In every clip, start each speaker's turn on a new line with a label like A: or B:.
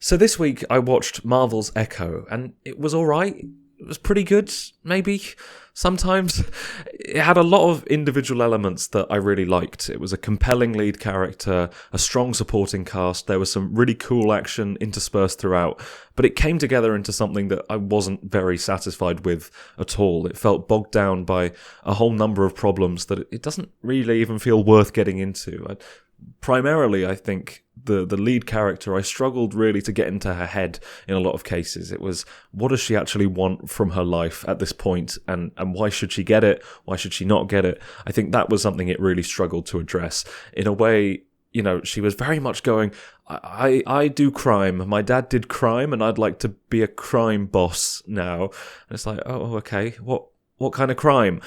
A: So this week I watched Marvel's Echo, and it was alright. It was pretty good, maybe, sometimes. It had a lot of individual elements that I really liked. It was a compelling lead character, a strong supporting cast, there was some really cool action interspersed throughout, but it came together into something that I wasn't very satisfied with at all. It felt bogged down by a whole number of problems that it doesn't really even feel worth getting into. Primarily, I think, the lead character, I struggled really to get into her head in a lot of cases. It was, what does she actually want from her life at this point, and why should she get it? Why should she not get it? I think that was something it really struggled to address. In a way, you know, she was very much going, I do crime, my dad did crime, and I'd like to be a crime boss now. And it's like, oh, okay, what kind of crime?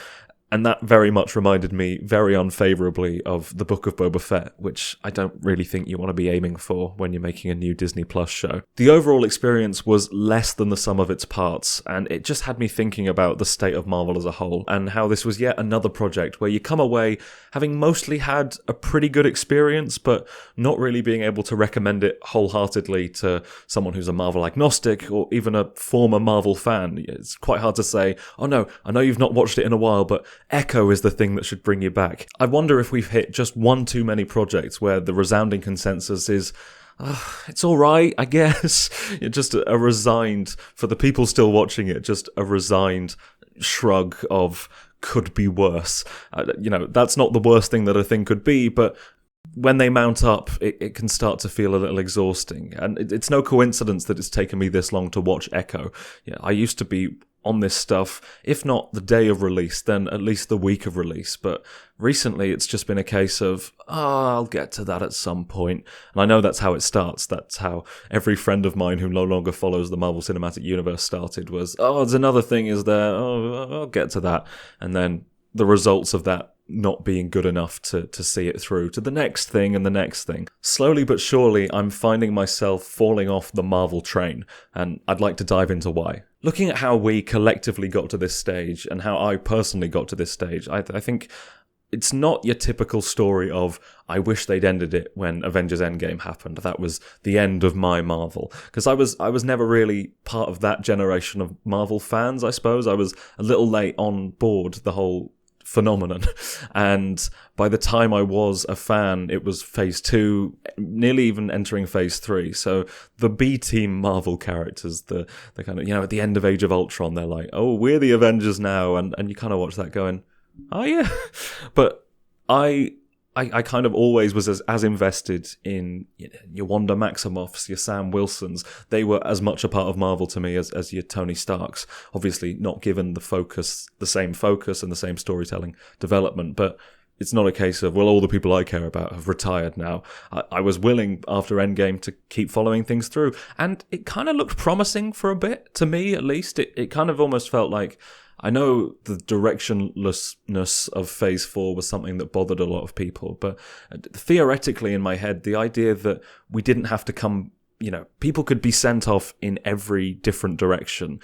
A: And that very much reminded me very unfavourably of the Book of Boba Fett, which I don't really think you want to be aiming for when you're making a new Disney Plus show. The overall experience was less than the sum of its parts, and it just had me thinking about the state of Marvel as a whole, and how this was yet another project where you come away having mostly had a pretty good experience, but not really being able to recommend it wholeheartedly to someone who's a Marvel agnostic, or even a former Marvel fan. It's quite hard to say, oh no, I know you've not watched it in a while, but Echo is the thing that should bring you back. I wonder if we've hit just one too many projects where the resounding consensus is, it's alright, I guess. It's just a resigned, for the people still watching it, just a resigned shrug of could be worse. That's not the worst thing that a thing could be, but when they mount up, it can start to feel a little exhausting. And it's no coincidence that it's taken me this long to watch Echo. Yeah, I used to be on this stuff, if not the day of release, then at least the week of release. But recently it's just been a case of, I'll get to that at some point. And I know that's how it starts. That's how every friend of mine who no longer follows the Marvel Cinematic Universe started, was, there's another thing, is there? I'll get to that. And then the results of that not being good enough to see it through to the next thing and the next thing. Slowly but surely, I'm finding myself falling off the Marvel train, and I'd like to dive into why. Looking at how we collectively got to this stage, and how I personally got to this stage, I think it's not your typical story of, I wish they'd ended it when Avengers Endgame happened. That was the end of my Marvel. Because I was never really part of that generation of Marvel fans, I suppose. I was a little late on board the whole phenomenon, and by the time I was a fan, it was phase 2, nearly even entering phase 3. So the B-team Marvel characters, the kind of, at the end of Age of Ultron, they're like, oh, we're the Avengers now, and you kind of watch that going, oh yeah. But I kind of always was as invested in your Wanda Maximoffs, your Sam Wilsons. They were as much a part of Marvel to me as your Tony Starks. Obviously not given the same focus and the same storytelling development, but it's not a case of, well, all the people I care about have retired now. I was willing, after Endgame, to keep following things through, and it kind of looked promising for a bit, to me at least. It kind of almost felt like, I know the directionlessness of Phase 4 was something that bothered a lot of people, but theoretically in my head, the idea that we didn't have to come, people could be sent off in every different direction.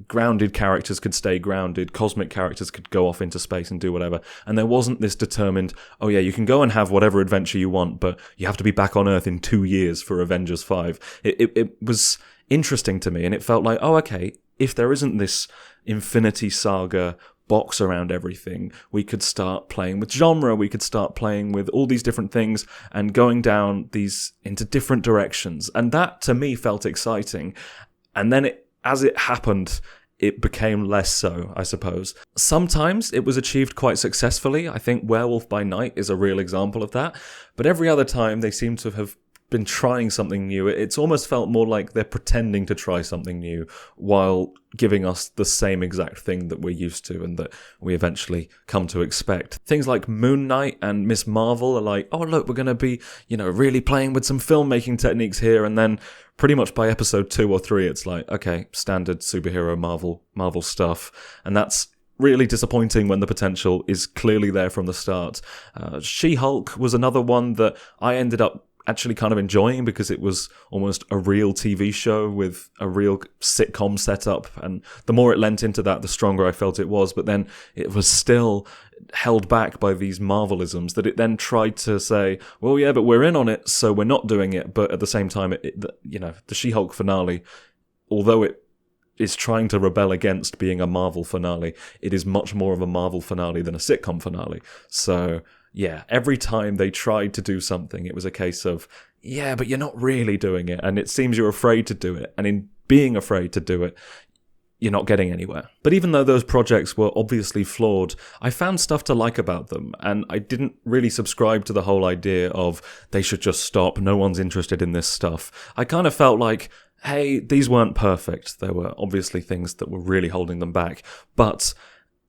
A: Grounded characters could stay grounded, cosmic characters could go off into space and do whatever, and there wasn't this determined, oh yeah, you can go and have whatever adventure you want, but you have to be back on Earth in 2 years for Avengers 5. It was interesting to me, and it felt like, oh okay, if there isn't this Infinity Saga box around everything, we could start playing with genre, we could start playing with all these different things and going down these into different directions. And that, to me, felt exciting. And then as it happened, it became less so, I suppose. Sometimes it was achieved quite successfully. I think Werewolf by Night is a real example of that. But every other time they seem to have been trying something new. It's almost felt more like they're pretending to try something new while giving us the same exact thing that we're used to and that we eventually come to expect. Things like Moon Knight and Miss Marvel are like, oh look, we're going to be, really playing with some filmmaking techniques here, and then pretty much by episode 2 or 3 it's like, okay, standard superhero Marvel stuff, and that's really disappointing when the potential is clearly there from the start. She-Hulk was another one that I ended up actually kind of enjoying because it was almost a real TV show with a real sitcom setup. And the more it lent into that, the stronger I felt it was. But then it was still held back by these Marvelisms that it then tried to say, well, yeah, but we're in on it, so we're not doing it. But at the same time, the She-Hulk finale, although it is trying to rebel against being a Marvel finale, it is much more of a Marvel finale than a sitcom finale. So yeah, every time they tried to do something, it was a case of, yeah, but you're not really doing it, and it seems you're afraid to do it, and in being afraid to do it, you're not getting anywhere. But even though those projects were obviously flawed, I found stuff to like about them, and I didn't really subscribe to the whole idea of they should just stop, no one's interested in this stuff. I kind of felt like, hey, these weren't perfect. There were obviously things that were really holding them back, but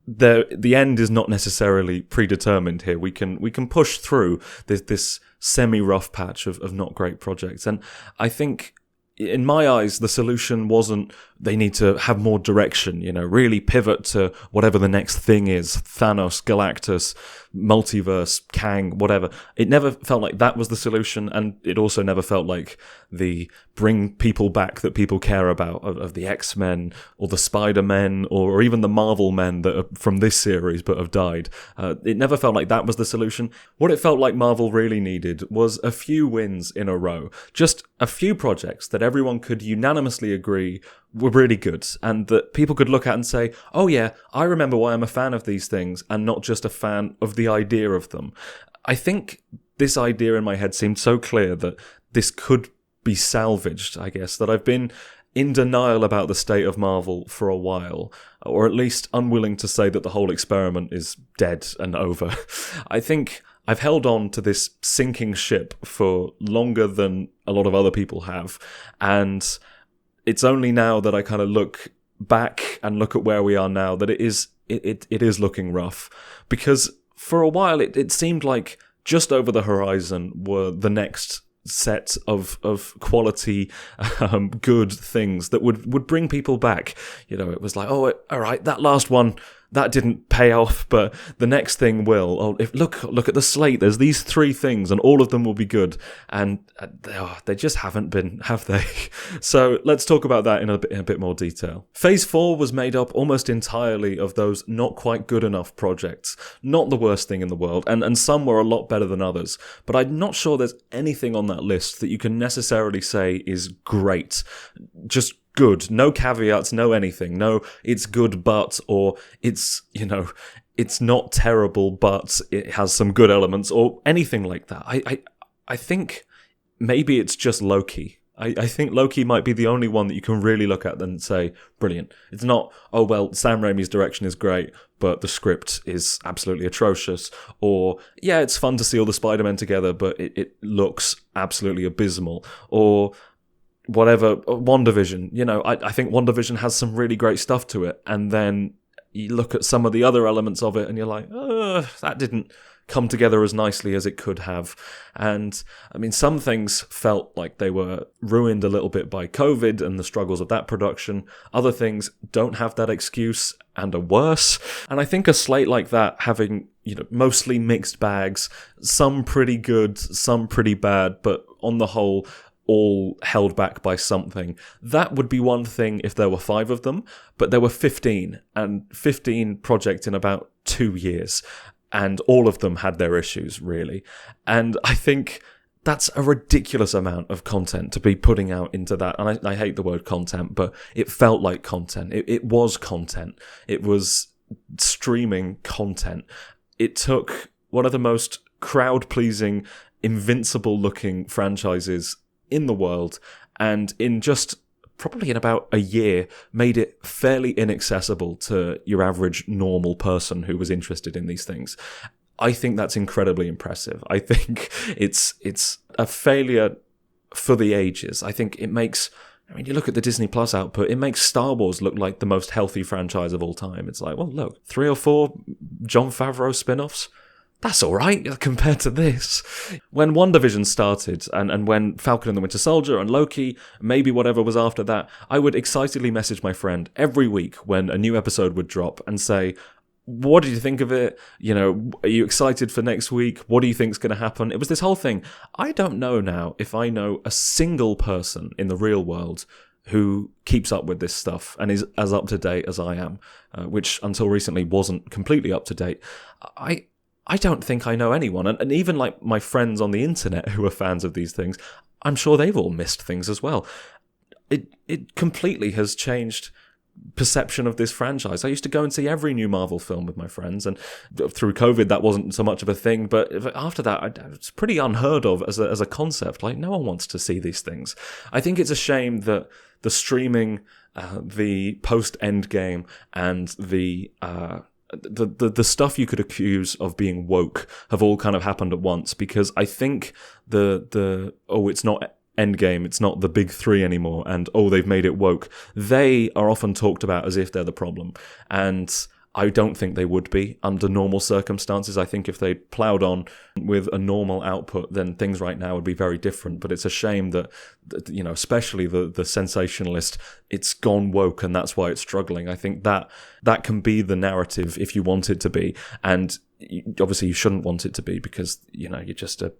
A: the end is not necessarily predetermined here. We can push through this semi-rough patch of not great projects. And I think, in my eyes, the solution wasn't they need to have more direction, really pivot to whatever the next thing is, Thanos, Galactus, multiverse, Kang, whatever. It never felt like that was the solution, and it also never felt like the bring people back that people care about of the X-Men or the Spider-Men or even the Marvel men that are from this series but have died. It never felt like that was the solution. What it felt like Marvel really needed was a few wins in a row. Just a few projects that everyone could unanimously agree were really good, and that people could look at and say, oh yeah, I remember why I'm a fan of these things and not just a fan of the idea of them. I think this idea in my head seemed so clear that this could be salvaged, I guess, that I've been in denial about the state of Marvel for a while, or at least unwilling to say that the whole experiment is dead and over. I think I've held on to this sinking ship for longer than a lot of other people have, and it's only now that I kind of look back and look at where we are now that it is looking rough. Because for a while it seemed like just over the horizon were the next set of quality, good things that would bring people back. It was like, oh, all right, that last one, that didn't pay off, but the next thing will. Oh, look at the slate. There's these 3 things, and all of them will be good. And they just haven't been, have they? So let's talk about that in a bit more detail. Phase 4 was made up almost entirely of those not quite good enough projects. Not the worst thing in the world, and some were a lot better than others. But I'm not sure there's anything on that list that you can necessarily say is great. Just good, no caveats, no anything, no it's good but, or it's not terrible but it has some good elements, or anything like that. I think maybe it's just Loki. I think Loki might be the only one that you can really look at and say, brilliant. It's not, oh well, Sam Raimi's direction is great, but the script is absolutely atrocious. Or, yeah, it's fun to see all the Spider-Men together, but it looks absolutely abysmal. Or whatever, WandaVision, I think WandaVision has some really great stuff to it, and then you look at some of the other elements of it and you're like, that didn't come together as nicely as it could have. And I mean, some things felt like they were ruined a little bit by COVID and the struggles of that production. Other things don't have that excuse and are worse. And I think a slate like that, having mostly mixed bags, some pretty good, some pretty bad, but on the whole all held back by something. That would be one thing if there were 5 of them, but there were 15, and 15 projects in about 2 years, and all of them had their issues, really. And I think that's a ridiculous amount of content to be putting out into that. And I hate the word content, but it felt like content. It was content. It was streaming content. It took one of the most crowd-pleasing, invincible-looking franchises in the world, and probably in about a year, made it fairly inaccessible to your average normal person who was interested in these things. I think that's incredibly impressive. I think it's a failure for the ages. I think it makes, you look at the Disney Plus output, it makes Star Wars look like the most healthy franchise of all time. It's like, well, look, 3 or 4 Jon Favreau spin-offs. That's all right compared to this. When WandaVision started, and when Falcon and the Winter Soldier and Loki, maybe whatever was after that, I would excitedly message my friend every week when a new episode would drop and say, What did you think of it? You know, are you excited for next week? What do you think's going to happen? It was this whole thing. I don't know now if I know a single person in the real world who keeps up with this stuff and is as up to date as I am, which until recently wasn't completely up to date. I don't think I know anyone, and even like my friends on the internet who are fans of these things, I'm sure they've all missed things as well. It completely has changed perception of this franchise. I used to go and see every new Marvel film with my friends, and through COVID that wasn't so much of a thing, but after that it's pretty unheard of as a concept. Like, no one wants to see these things. I think it's a shame that the streaming, the post-Endgame, and the stuff you could accuse of being woke have all kind of happened at once, because I think it's not Endgame, it's not the big three anymore, and they've made it woke. They are often talked about as if they're the problem, and I don't think they would be under normal circumstances. I think if they ploughed on with a normal output, then things right now would be very different. But it's a shame that you know, especially the sensationalist, it's gone woke, and that's why it's struggling. I think that can be the narrative if you want it to be, and obviously you shouldn't want it to be, because you know, you're just a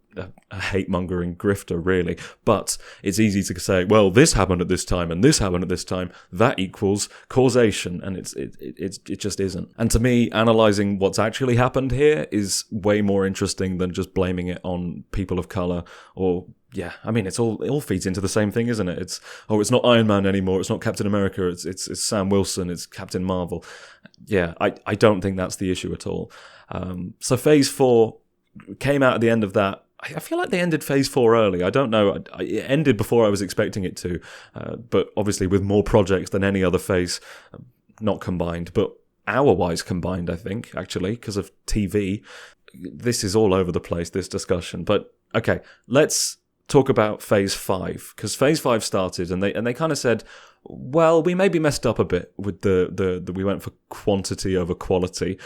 A: hate-mongering grifter, really. But it's easy to say, well, this happened at this time and this happened at this time, that equals causation, and it just isn't. And to me, analysing what's actually happened here is way more interesting than just blaming it on people of colour, or yeah, I mean, it all feeds into the same thing, isn't it? It's not Iron Man anymore, it's not Captain America, it's Sam Wilson, it's Captain Marvel. Yeah, I don't think that's the issue at all. So Phase 4 came out at the end of that. I feel like they ended Phase 4 early. I don't know. It ended before I was expecting it to, but obviously with more projects than any other phase, not combined, but hour-wise combined, I think, actually, because of TV. This is all over the place, this discussion. But, okay, let's talk about Phase 5, because Phase 5 started, and they kind of said, well, we maybe messed up a bit with the we went for quantity over quality,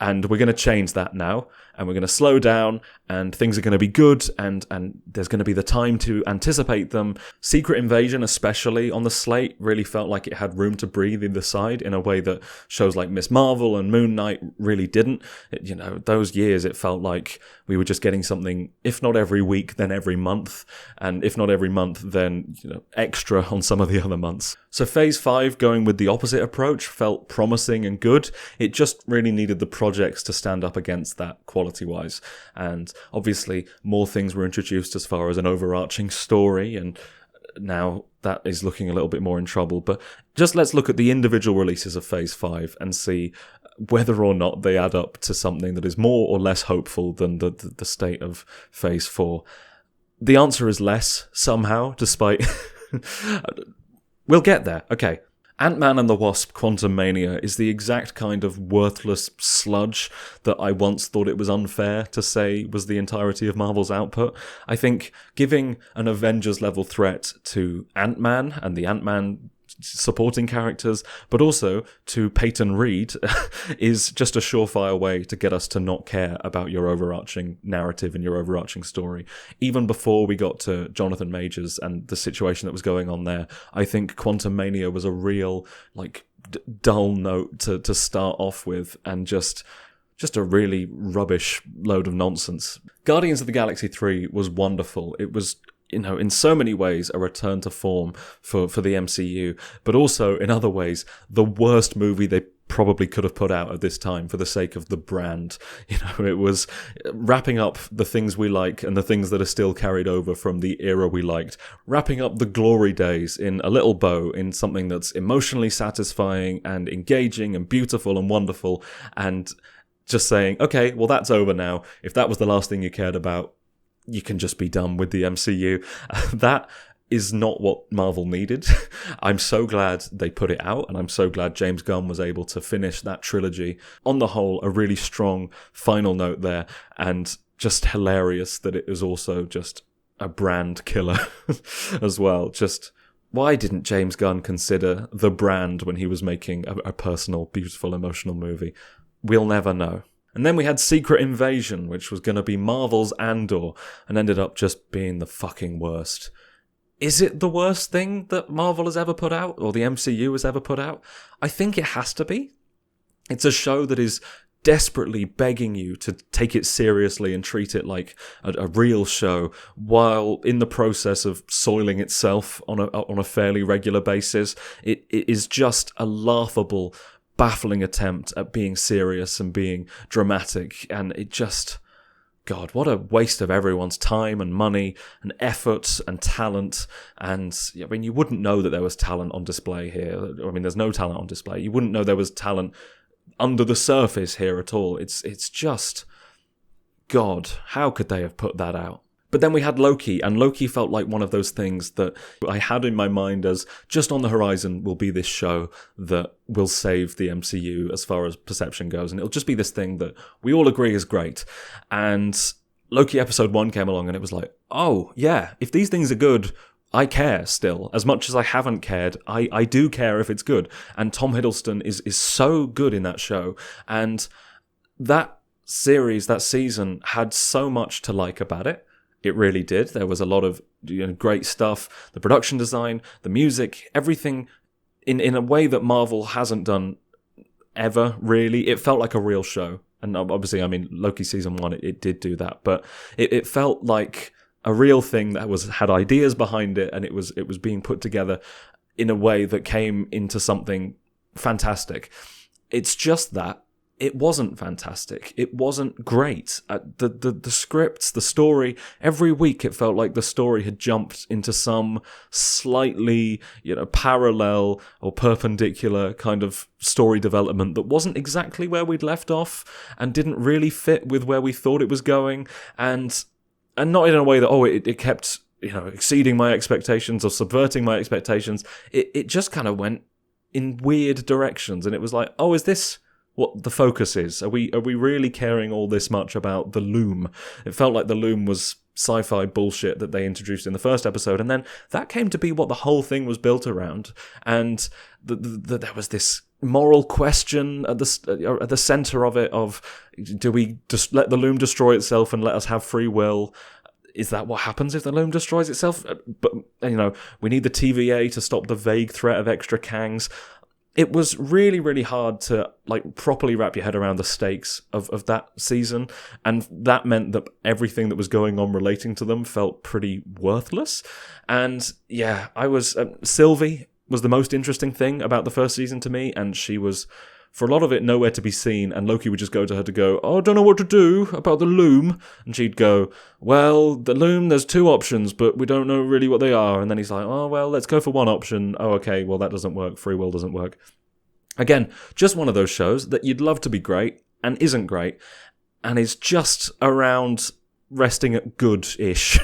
A: and we're going to change that now, and we're going to slow down, and things are going to be good, and there's going to be the time to anticipate them. Secret Invasion, especially on the slate, really felt like it had room to breathe either side in a way that shows like Miss Marvel and Moon Knight really didn't. You know, those years it felt like we were just getting something, if not every week, then every month, and if not every month, then, you know, extra on some of the other months. So Phase 5, going with the opposite approach, felt promising and good. It just really needed the projects to stand up against that quality-wise. And obviously, more things were introduced as far as an overarching story, and now that is looking a little bit more in trouble. But just let's look at the individual releases of Phase 5 and see whether or not they add up to something that is more or less hopeful than the state of Phase 4. The answer is less, somehow, despite... We'll get there. Okay. Ant-Man and the Wasp: Quantumania is the exact kind of worthless sludge that I once thought it was unfair to say was the entirety of Marvel's output. I think giving an Avengers-level threat to Ant-Man and the Ant-Man supporting characters, but also to Peyton Reed, is just a surefire way to get us to not care about your overarching narrative and your overarching story. Even before we got to Jonathan Majors and the situation that was going on there, I think Quantumania was a real, like, dull note to start off with, and just a really rubbish load of nonsense. Guardians of the Galaxy 3 was wonderful. It was, you know, in so many ways, a return to form for the MCU, but also in other ways, the worst movie they probably could have put out at this time for the sake of the brand. You know, it was wrapping up the things we like and the things that are still carried over from the era we liked, wrapping up the glory days in a little bow, in something that's emotionally satisfying and engaging and beautiful and wonderful, and just saying, okay, well, that's over now. If that was the last thing you cared about, you can just be done with the MCU. That is not what Marvel needed. I'm so glad they put it out, and I'm so glad James Gunn was able to finish that trilogy. On the whole, a really strong final note there, and just hilarious that it is also just a brand killer as well. Just, why didn't James Gunn consider the brand when he was making a personal, beautiful, emotional movie? We'll never know. And then we had Secret Invasion, which was going to be Marvel's Andor, and ended up just being the fucking worst. Is it the worst thing that Marvel has ever put out, or the MCU has ever put out? I think it has to be. It's a show that is desperately begging you to take it seriously and treat it like a real show, while in the process of soiling itself on a fairly regular basis. It is just a laughable, baffling attempt at being serious and being dramatic, and it just... God, what a waste of everyone's time and money and effort and talent. And I mean, you wouldn't know that there was talent on display here. I mean, there's no talent on display. You wouldn't know there was talent under the surface here at all. It's just, God, how could they have put that out? But then we had Loki, and Loki felt like one of those things that I had in my mind as just on the horizon will be this show that will save the MCU as far as perception goes, and it'll just be this thing that we all agree is great. And Loki episode 1 came along, and it was like, oh, yeah, if these things are good, I care still. As much as I haven't cared, I do care if it's good. And Tom Hiddleston is so good in that show, and that series, that season, had so much to like about it. It really did. There was a lot of great stuff. The production design, the music, everything in a way that Marvel hasn't done ever, really. It felt like a real show. And obviously, I mean, Loki season 1, it did do that. But it felt like a real thing that had ideas behind it, and it was being put together in a way that came into something fantastic. It's just that it wasn't fantastic. It wasn't great. The scripts, the story, every week it felt like the story had jumped into some slightly, parallel or perpendicular kind of story development that wasn't exactly where we'd left off and didn't really fit with where we thought it was going, and not in a way that, it kept, exceeding my expectations or subverting my expectations. It just kind of went in weird directions, and it was like, is this what the focus is? Are we really caring all this much about the Loom? It felt like the Loom was sci-fi bullshit that they introduced in the first episode, and then that came to be what the whole thing was built around. And there was this moral question at the center of it: of do we just let the Loom destroy itself and let us have free will? Is that what happens if the Loom destroys itself? But we need the TVA to stop the vague threat of extra Kangs. It was really, really hard to properly wrap your head around the stakes of that season, and that meant that everything that was going on relating to them felt pretty worthless. And yeah, Sylvie was the most interesting thing about the first season to me, and she was, for a lot of it, nowhere to be seen, and Loki would just go to her to go, I don't know what to do about the Loom, and she'd go, well, the Loom, there's 2 options, but we don't know really what they are, and then he's like, well, let's go for one option, okay, well, that doesn't work, free will doesn't work. Again, just one of those shows that you'd love to be great, and isn't great, and is just around resting at good-ish.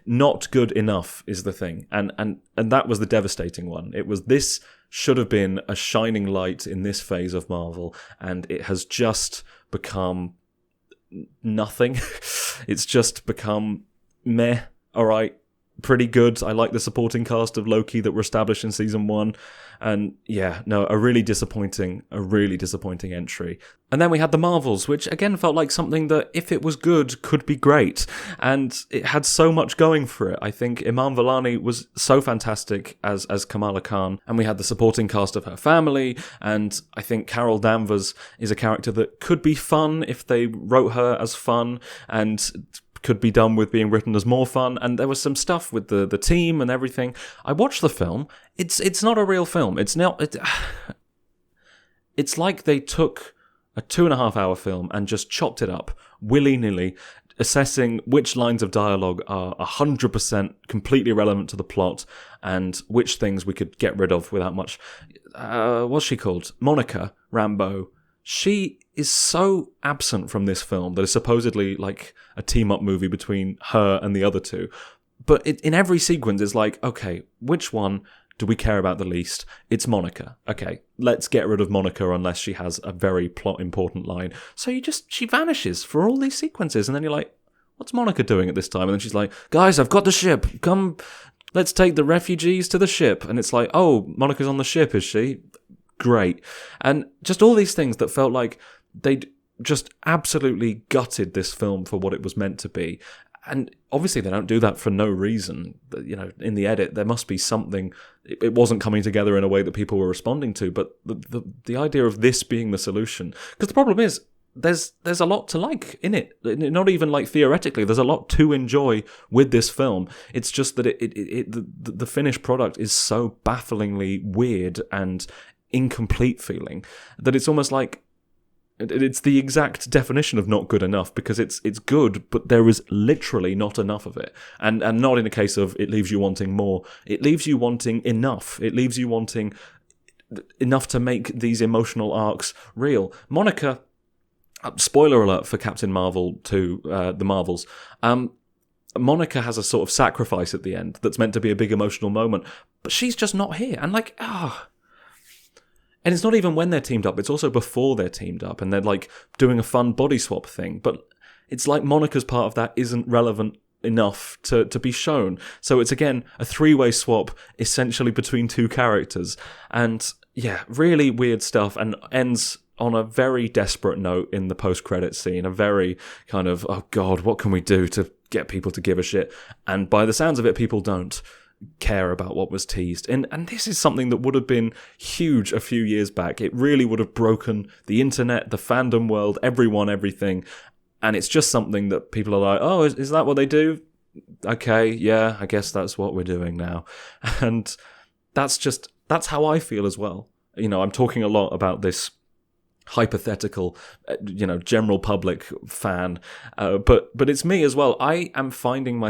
A: Not good enough is the thing, and that was the devastating one. It was this should have been a shining light in this phase of Marvel, and it has just become nothing. It's just become meh, alright, pretty good. I like the supporting cast of Loki that were established in season 1, and yeah, no, a really disappointing entry. And then we had the Marvels, which again felt like something that, if it was good, could be great, and it had so much going for it. I think Iman Vellani was so fantastic as Kamala Khan, and we had the supporting cast of her family, and I think Carol Danvers is a character that could be fun if they wrote her as fun, and could be done with being written as more fun, and there was some stuff with the team and everything. I watched the film. It's not a real film. It's like they took a 2.5-hour film and just chopped it up willy-nilly, assessing which lines of dialogue are 100% completely relevant to the plot and which things we could get rid of without much... what's she called? Monica Rambeau. She is so absent from this film that is supposedly like a team-up movie between her and the other two. But in every sequence, it's like, okay, which one do we care about the least? It's Monica. Okay, let's get rid of Monica unless she has a very plot-important line. So she vanishes for all these sequences, and then you're like, what's Monica doing at this time? And then she's like, guys, I've got the ship. Come, let's take the refugees to the ship. And it's like, oh, Monica's on the ship, is she? Great. And just all these things that felt like they'd just absolutely gutted this film for what it was meant to be. And obviously they don't do that for no reason. You know, in the edit, there must be something. It wasn't coming together in a way that people were responding to. But the idea of this being the solution, because the problem is there's a lot to like in it. Not even like theoretically, there's a lot to enjoy with this film. It's just that the finished product is so bafflingly weird and incomplete feeling that it's almost like. It's the exact definition of not good enough, because it's good, but there is literally not enough of it. And not in a case of it leaves you wanting more. It leaves you wanting enough. It leaves you wanting enough to make these emotional arcs real. Monica, spoiler alert for Captain Marvel 2, the Marvels, Monica has a sort of sacrifice at the end that's meant to be a big emotional moment, but she's just not here. And like, And it's not even when they're teamed up, it's also before they're teamed up, and they're like doing a fun body swap thing. But it's like Monica's part of that isn't relevant enough to be shown. So it's again a three-way swap essentially between two characters. And yeah, really weird stuff, and ends on a very desperate note in the post-credit scene. A very kind of, oh God, what can we do to get people to give a shit? And by the sounds of it, people don't care about what was teased. And this is something that would have been huge a few years back. It really would have broken the internet, the fandom world, everyone, everything. And it's just something that people are like, oh, is that what they do? Okay, yeah, I guess that's what we're doing now. And that's how I feel as well. You know, I'm talking a lot about this hypothetical, general public fan, but it's me as well. I'm finding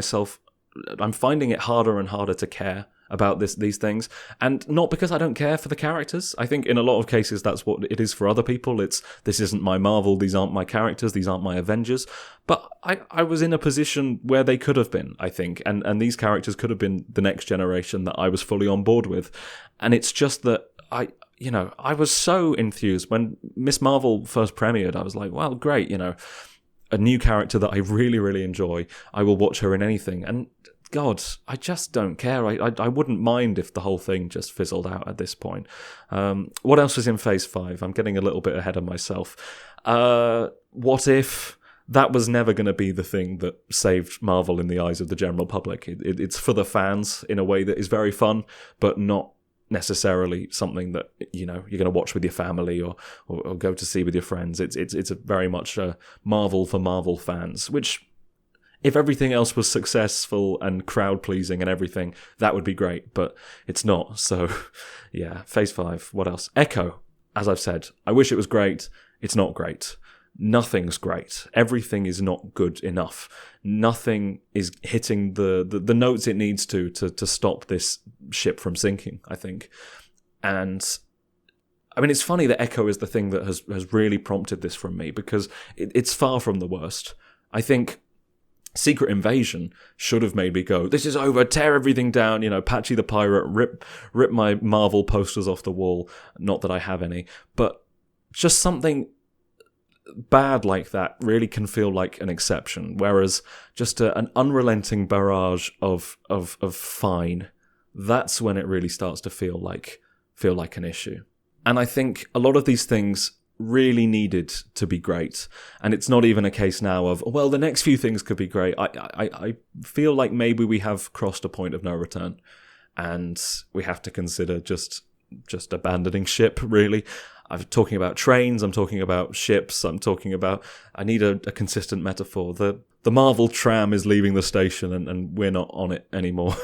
A: it harder and harder to care about these things, and not because I don't care for the characters. I think in a lot of cases that's what it is for other people. This isn't my Marvel, these aren't my characters, these aren't my Avengers. But I was in a position where they could have been, I think, and these characters could have been the next generation that I was fully on board with. And it's just that I was so enthused when Miss Marvel first premiered. I was like, well, great, a new character that I really, really enjoy. I will watch her in anything. And God, I just don't care. I wouldn't mind if the whole thing just fizzled out at this point. What else was in Phase 5? I'm getting a little bit ahead of myself. What if that was never going to be the thing that saved Marvel in the eyes of the general public? It's for the fans in a way that is very fun, but not necessarily something that you're going to watch with your family or go to see with your friends. It's a very much a Marvel for Marvel fans, which, if everything else was successful and crowd pleasing and everything, that would be great, but it's not. So yeah, Phase 5. What else? Echo, as I've said, I wish it was great. It's not great. Nothing's great. Everything is not good enough. Nothing is hitting the notes it needs to stop this ship from sinking, I think. And I mean, it's funny that Echo is the thing that has really prompted this from me, because it's far from the worst. I think Secret Invasion should have made me go, this is over, tear everything down, Patchy the Pirate, rip my Marvel posters off the wall. Not that I have any, but just something bad like that really can feel like an exception, whereas just an unrelenting barrage of fine, that's when it really starts to feel like an issue. And I think a lot of these things really needed to be great, and it's not even a case now of, well, the next few things could be great. I feel like maybe we have crossed a point of no return, and we have to consider just abandoning ship, really. I'm talking about trains, I'm talking about ships, I need a consistent metaphor. The Marvel tram is leaving the station and we're not on it anymore.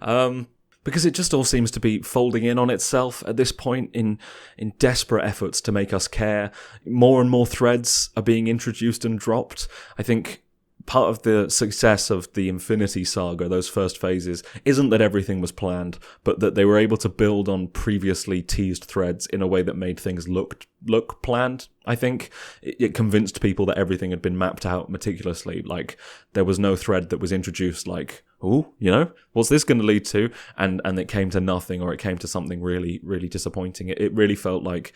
A: Because it just all seems to be folding in on itself at this point in desperate efforts to make us care. More and more threads are being introduced and dropped. I think part of the success of the Infinity Saga, those first phases, isn't that everything was planned, but that they were able to build on previously teased threads in a way that made things look planned. I think it convinced people that everything had been mapped out meticulously. Like, there was no thread that was introduced like, oh, what's this going to lead to? And it came to nothing, or it came to something really, really disappointing. It really felt like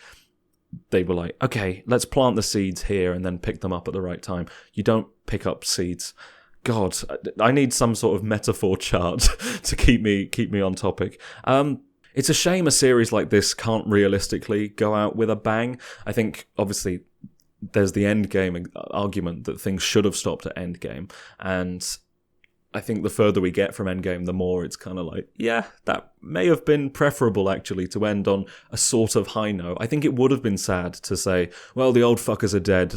A: they were like, okay, let's plant the seeds here and then pick them up at the right time. You don't pick up seeds. God, I need some sort of metaphor chart to keep me on topic. It's a shame a series like this can't realistically go out with a bang. I think, obviously, there's the Endgame argument that things should have stopped at Endgame, and I think the further we get from Endgame, the more it's kind of like, yeah, that may have been preferable, actually, to end on a sort of high note. I think it would have been sad to say, well, the old fuckers are dead,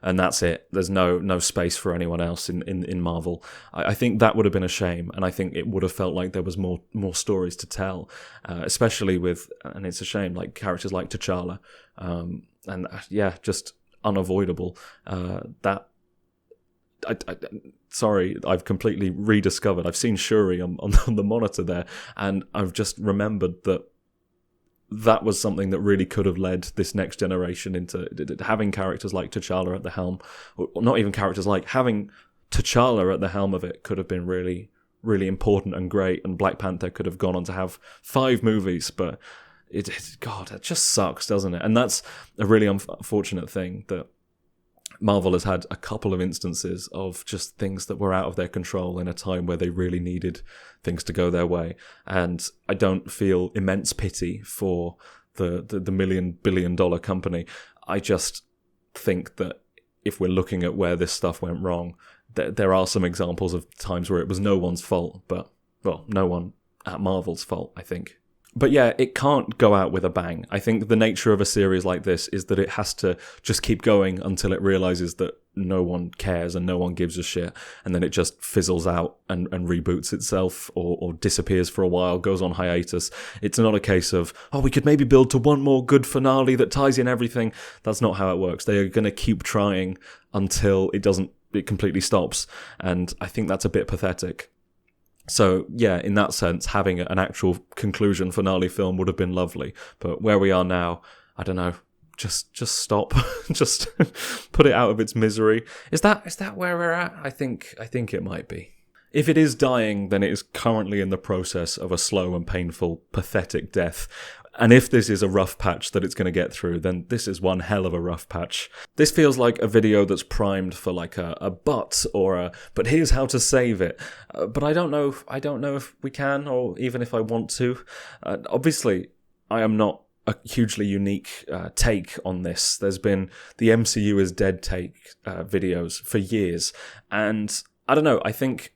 A: and that's it. There's no space for anyone else in Marvel. I think that would have been a shame, and I think it would have felt like there was more stories to tell, especially with, and it's a shame, like characters like T'Challa, just unavoidable. Sorry, I've completely rediscovered. I've seen Shuri on the monitor there, and I've just remembered that was something that really could have led this next generation into having characters like T'Challa at the helm, or not even characters like, having T'Challa at the helm of it could have been really, really important and great, and Black Panther could have gone on to have 5 movies, but God, it just sucks, doesn't it? And that's a really unfortunate thing, that Marvel has had a couple of instances of just things that were out of their control in a time where they really needed things to go their way. And I don't feel immense pity for the $1 billion company. I just think that if we're looking at where this stuff went wrong, there are some examples of times where it was no one's fault, but, well, no one at Marvel's fault, I think. But yeah, it can't go out with a bang. I think the nature of a series like this is that it has to just keep going until it realizes that no one cares and no one gives a shit, and then it just fizzles out and reboots itself, or disappears for a while, goes on hiatus. It's not a case of, oh, we could maybe build to one more good finale that ties in everything. That's not how it works. They are going to keep trying until it completely stops, and I think that's a bit pathetic. So, yeah, in that sense, having an actual conclusion finale film would have been lovely. But where we are now, I don't know, just stop. Just put it out of its misery. Is that where we're at? I think it might be. If it is dying, then it is currently in the process of a slow and painful, pathetic death. And if this is a rough patch that it's going to get through, then this is one hell of a rough patch. This feels like a video that's primed for like a but here's how to save it. But I don't know if we can, or even if I want to. Obviously, I am not a hugely unique take on this. There's been the MCU is dead take videos for years. And I don't know, I think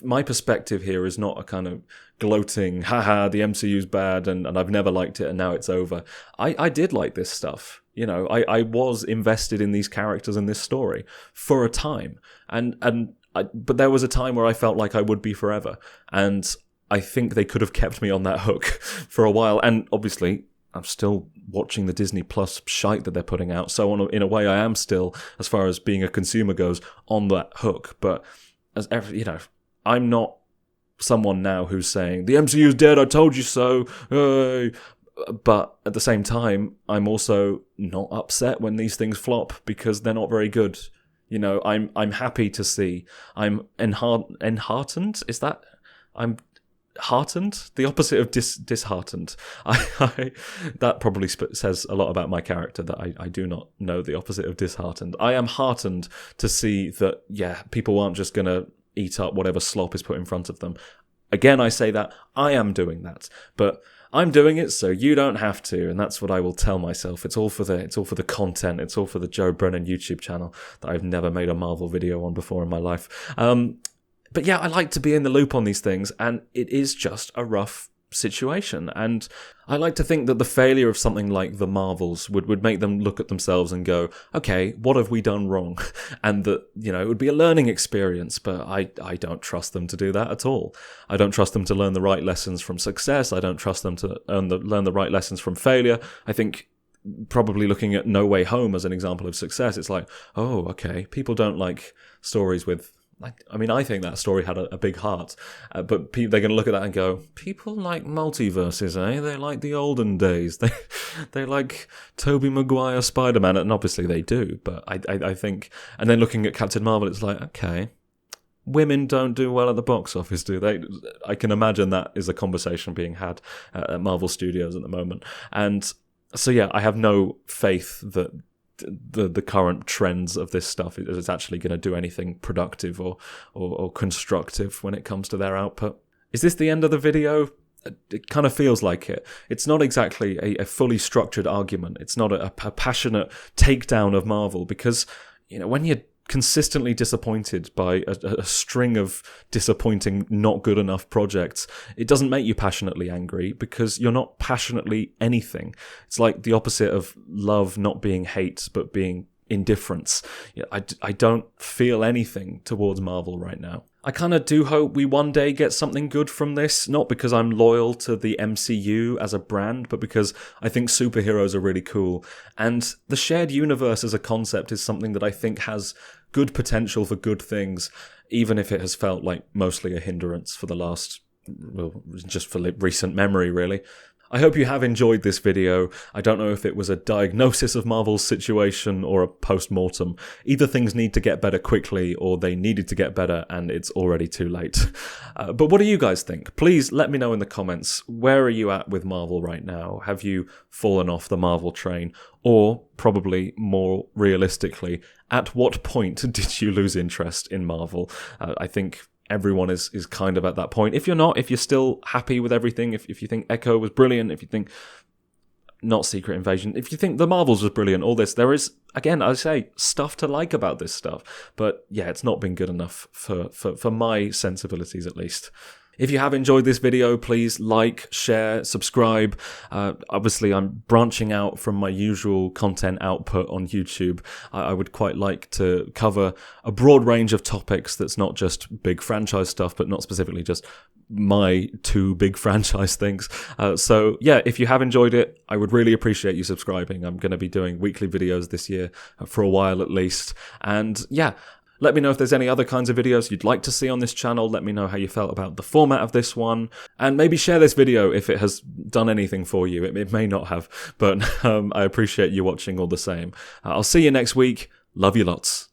A: my perspective here is not a kind of gloating, haha, the MCU's bad and I've never liked it and now it's over. I did like this stuff. You know, I was invested in these characters and this story for a time. But there was a time where I felt like I would be forever. And I think they could have kept me on that hook for a while. And obviously, I'm still watching the Disney Plus shite that they're putting out. So in a way, I am still, as far as being a consumer goes, on that hook. But I'm not someone now who's saying, the MCU's dead, I told you so. But at the same time, I'm also not upset when these things flop because they're not very good. You know, I'm happy to see. I'm enheartened. Is that? I'm heartened? The opposite of disheartened. That probably says a lot about my character, that I do not know the opposite of disheartened. I am heartened to see that, yeah, people aren't just going to eat up whatever slop is put in front of them. Again, I say that I am doing that, but I'm doing it so you don't have to, and that's what I will tell myself. It's all for the content. It's all for the Joe Brennan YouTube channel that I've never made a Marvel video on before in my life. But yeah, I like to be in the loop on these things, and it is just a rough situation. And I like to think that the failure of something like the Marvels would make them look at themselves and go, okay, what have we done wrong? And that, you know, it would be a learning experience, but I don't trust them to do that at all. I don't trust them to learn the right lessons from success. I don't trust them to learn the right lessons from failure. I think probably looking at No Way Home as an example of success, it's like, oh, okay, people don't like stories with, I think that story had a big heart, but they're going to look at that and go, people like multiverses, eh? They like the olden days. They like Tobey Maguire Spider-Man, and obviously they do, but I think... And then looking at Captain Marvel, it's like, okay, women don't do well at the box office, do they? I can imagine that is a conversation being had at Marvel Studios at the moment. And so, yeah, I have no faith that the current trends of this stuff is actually going to do anything productive or constructive when it comes to their output. Is this the end of the video? It kind of feels like it. It's not exactly a fully structured argument. It's not a passionate takedown of Marvel, because, when you're consistently disappointed by a string of disappointing, not good enough projects, it doesn't make you passionately angry, because you're not passionately anything. It's like the opposite of love not being hate, but being indifference. I don't feel anything towards Marvel right now. I kind of do hope we one day get something good from this, not because I'm loyal to the MCU as a brand, but because I think superheroes are really cool. And the shared universe as a concept is something that I think has good potential for good things, even if it has felt like mostly a hindrance for the last, well, just for recent memory, really. I hope you have enjoyed this video. I don't know if it was a diagnosis of Marvel's situation or a post-mortem. Either things need to get better quickly, or they needed to get better and it's already too late. But what do you guys think? Please let me know in the comments. Where are you at with Marvel right now? Have you fallen off the Marvel train? Or, probably more realistically, at what point did you lose interest in Marvel? I think everyone is kind of at that point. If you're not, if you're still happy with everything, if you think Echo was brilliant, if you think not Secret Invasion, if you think The Marvels was brilliant, all this, there is, again, I say, stuff to like about this stuff. But yeah, it's not been good enough for my sensibilities, at least. If you have enjoyed this video, please like, share, subscribe. Obviously, I'm branching out from my usual content output on YouTube. I would quite like to cover a broad range of topics that's not just big franchise stuff, but not specifically just my two big franchise things. So yeah, if you have enjoyed it, I would really appreciate you subscribing. I'm going to be doing weekly videos this year for a while at least. And yeah, let me know if there's any other kinds of videos you'd like to see on this channel. Let me know how you felt about the format of this one. And maybe share this video if it has done anything for you. It may not have, but I appreciate you watching all the same. I'll see you next week. Love you lots.